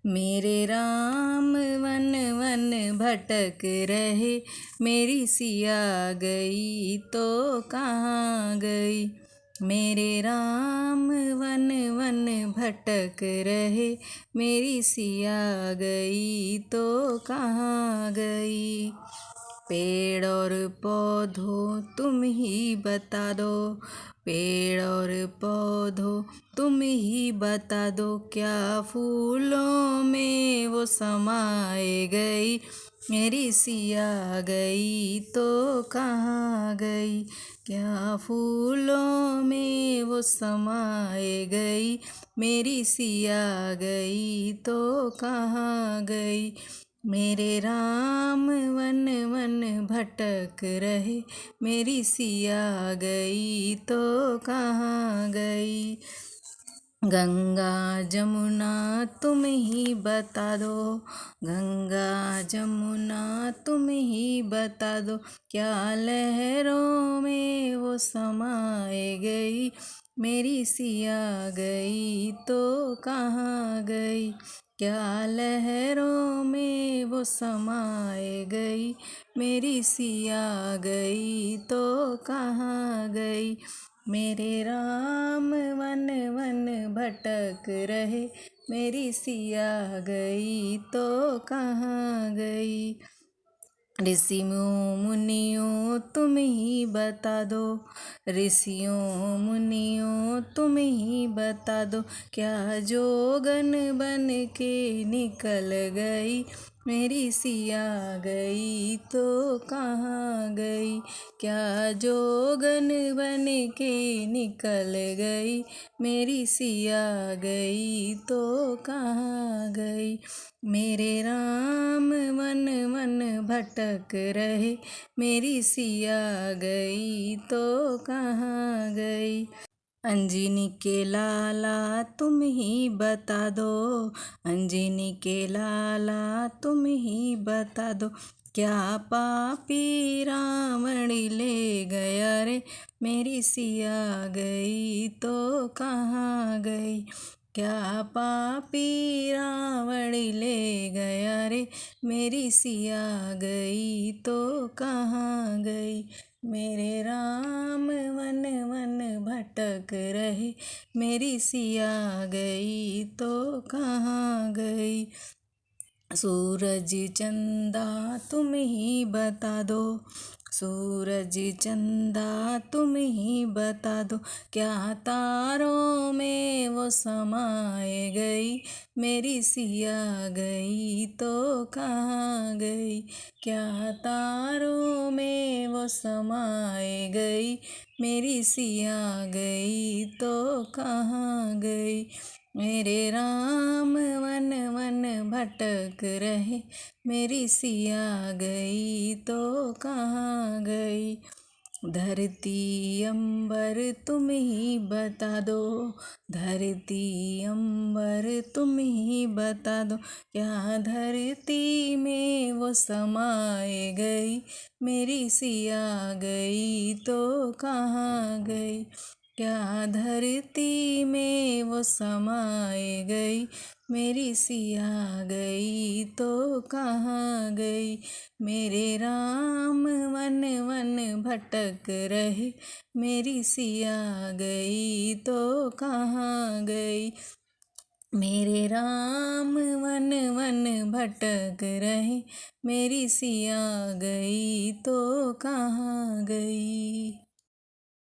मेरे Ram one one भटक रहे, मेरी सिया गई तो कहाँ गई। मेरे राम वन वन भटक रहे, मेरी सिया गई तो कहाँ गई। पेड़ और पौधों तुम ही बता दो, पेड़ और पौधों तुम ही बता दो, क्या फूलों में वो समाए गई। मेरी सिया गई तो कहाँ गई, क्या फूलों में वो समाए गई। मेरी सिया गई तो कहाँ गई। मेरे राम वन वन भटक रहे, मेरी सिया गई तो कहाँ गई। गंगा जमुना तुम ही बता दो, गंगा जमुना तुम ही बता दो, क्या लहरों में वो समाए गई। मेरी सिया गई तो कहाँ गई, क्या लहरों में वो समाए गई। मेरी सिया गई तो कहाँ गई। मेरे राम वन वन भटक रहे, मेरी सिया गई तो कहाँ गई। ऋषियों मुनियों तुम ही बता दो, ऋषियों मुनियों तुम ही बता दो, क्या जोगन बन के निकल गई। मेरी सिया गई तो कहाँ गई, क्या जोगन बन के निकल गई। मेरी सिया गई तो कहाँ गई। मेरे राम वन वन भटक रहे, मेरी सिया गई तो कहाँ गई। अंजनी के लाला तुम ही बता दो, अंजनी के लाला तुम ही बता दो, क्या पापी रावण ले गया रे। मेरी सिया गई तो कहाँ गई, क्या पापी रावण ले गया रे। मेरी सिया गई तो कहाँ गई। मेरे राम वन वन भटक रहे, मेरी सिया गई तो कहाँ गई। सूरज चंदा तुम ही बता दो, सूरज चंदा तुम ही बता दो, क्या तारों में वो समाए गई। मेरी सिया गई तो कहाँ गई, क्या तारों में वो समाए गई। मेरी सिया गई तो कहाँ गई। मेरे राम वन वन भटक रहे, मेरी सिया गई तो कहाँ गई। धरती अंबर तुम ही बता दो, धरती अंबर तुम ही बता दो, क्या धरती में वो समाए गई। मेरी सिया गई तो कहाँ गई, क्या धरती में वो समाए गई। मेरी सिया गई तो कहाँ गई। मेरे राम वन वन भटक रहे, मेरी सिया गई तो कहाँ गई। मेरे राम वन वन भटक रहे, मेरी सिया गई तो कहाँ गई।